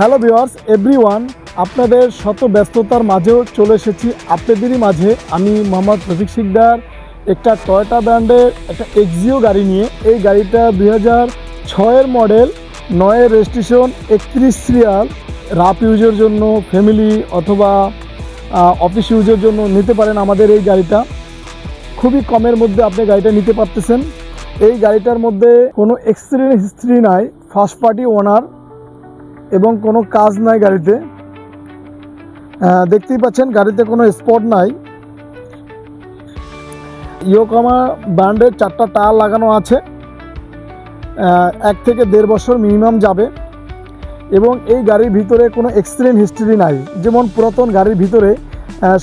Hello viewers everyone, আপনাদের শত ব্যস্ততার মাঝেও চলে এসেছি আপনাদেরই মাঝে। আমি মোহাম্মদ রফিক শিকদার একটা টয়োটা ব্র্যান্ডের একটা এক্সিও গাড়ি নিয়ে। এই গাড়িটা 2006-এর মডেল, 9-এর রেজিস্ট্রেশন, 31 সিরিয়াল। রাফ ইউজের জন্য, ফ্যামিলি অথবা অফিস ইউজের জন্য নিতে পারেন আমাদের এই গাড়িটা। খুবই কমের মধ্যে আপনি গাড়িটা নিতে পারতেছেন। এই গাড়িটার মধ্যে কোনো অ্যাক্সিডেন্ট হিস্ট্রি নাই, ফার্স্ট পার্টি ওনার এবং কোনো কাজ নাই গাড়িতে। দেখতেই পাচ্ছেন গাড়িতে কোনো স্পট নাই। ইয়োকোহামা ব্র্যান্ডের 4টা টায়ার লাগানো আছে, 1 থেকে 1.5 বছর মিনিমাম যাবে। এবং এই গাড়ির ভিতরে কোনো অ্যাক্সিডেন্ট হিস্ট্রি নাই। যেমন পুরাতন গাড়ির ভিতরে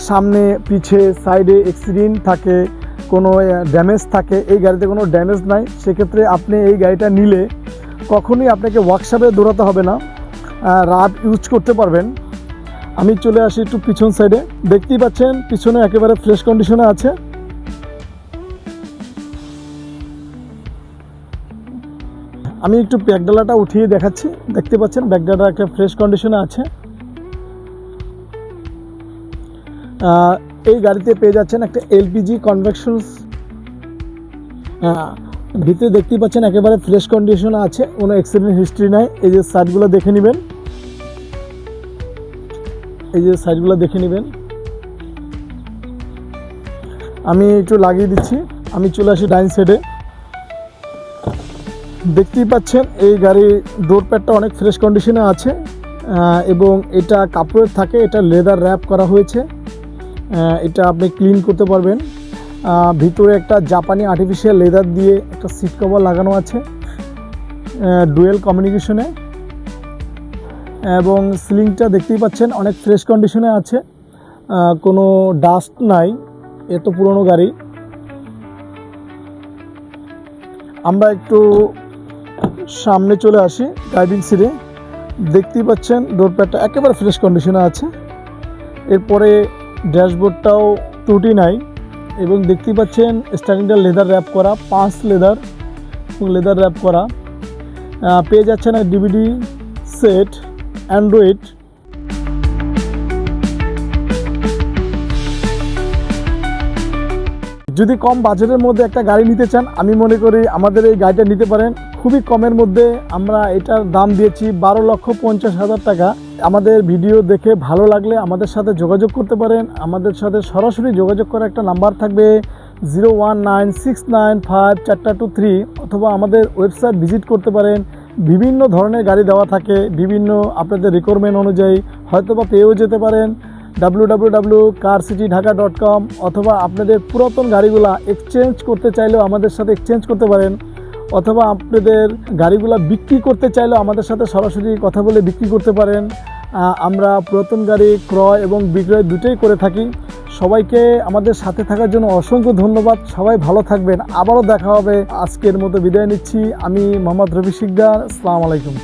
সামনে পিছে সাইডে অ্যাক্সিডেন্ট থাকে, কোনো ড্যামেজ থাকে। এই গাড়িতে কোনো ড্যামেজ নাই। সেক্ষেত্রে আপনি এই গাড়িটা নিলে কখনোই আপনাকে ওয়ার্কশপে দৌড়াতে হবে না, রাফ ইউজ করতে পারবেন। আমি চলে আসি একটু পিছন সাইডে। দেখতেই পাচ্ছেন পিছনে একেবারে ফ্রেশ কন্ডিশনে আছে। আমি একটু ব্যাকডালাটা উঠিয়ে দেখাচ্ছি। দেখতে পাচ্ছেন ব্যাকডালা একটা ফ্রেশ কন্ডিশনে আছে। এই গাড়িতে পেয়ে যাচ্ছেন একটা এলপিজি কনভেকশন। ভিতরে দেখতেই পাচ্ছেন একেবারে ফ্রেশ কন্ডিশনে আছে, কোনো অ্যাক্সিডেন্ট হিস্ট্রি নাই। এই যে সাইডগুলো দেখে নেবেন, আমি একটু লাগিয়ে দিচ্ছি। আমি চলে আসি ডাইন সাইডে। দেখতেই পাচ্ছেন এই গাড়ির ডোর প্যাডটা অনেক ফ্রেশ কন্ডিশনে আছে এবং এটা কাপড়ের থাকে, এটা লেদার র্যাপ করা হয়েছে। এটা আপনি ক্লিন করতে পারবেন। ভিতরে একটা জাপানি আর্টিফিশিয়াল লেদার দিয়ে একটা সিট কভার লাগানো আছে ডুয়েল কমিউনিকেশনে। এবং সিলিংটা দেখতেই পাচ্ছেন অনেক ফ্রেশ কন্ডিশনে আছে, কোনো ডাস্ট নাই, এত পুরনো গাড়ি। আমরা একটু সামনে চলে আসি ড্রাইভিং সিটে। দেখতেই পাচ্ছেন ডোর প্যাডটা একেবারে ফ্রেশ কন্ডিশনে আছে। এরপরে ড্যাশবোর্ডটাও ত্রুটি নাই। এবং দেখতেই পাচ্ছেন স্টারিংটা লেদার র্যাপ করা, 5 লেদার র্যাপ করা। পেয়ে যাচ্ছেন ডিভিডি সেট, অ্যান্ড্রয়েড। যদি কম বাজেটের মধ্যে একটা গাড়ি নিতে চান, আমি মনে করি আমাদের এই গাড়িটা নিতে পারেন। খুবই কমের মধ্যে আমরা এটার দাম দিয়েছি 12,50,000 টাকা। আমাদের ভিডিও দেখে ভালো লাগলে আমাদের সাথে যোগাযোগ করতে পারেন। আমাদের সাথে সরাসরি যোগাযোগ করার একটা নাম্বার থাকবে 0196954223, অথবা আমাদের ওয়েবসাইট ভিজিট করতে পারেন। বিভিন্ন ধরনের গাড়ি দেওয়া থাকে, বিভিন্ন আপনাদের রিকোয়ারমেন্ট অনুযায়ী হয়তো বা পেয়েও যেতে পারেন। www.carcitydhaka.com, অথবা আপনাদের পুরাতন গাড়িগুলা এক্সচেঞ্জ করতে চাইলেও আমাদের সাথে এক্সচেঞ্জ করতে পারেন, অথবা আপনাদের গাড়িগুলা বিক্রি করতে চাইলেও আমাদের সাথে সরাসরি কথা বলে বিক্রি করতে পারেন। আমরা পুরাতন গাড়ি ক্রয় এবং বিক্রয় দুটোই করে থাকি। সবাইকে আমাদের সাথে থাকার জন্য অসংখ্য ধন্যবাদ। সবাই ভালো থাকবেন। আবারও দেখা হবে। আজকের মতো বিদায় নিচ্ছি। আমি মোহাম্মদ রফিক শিকদার। আসসালামু আলাইকুম।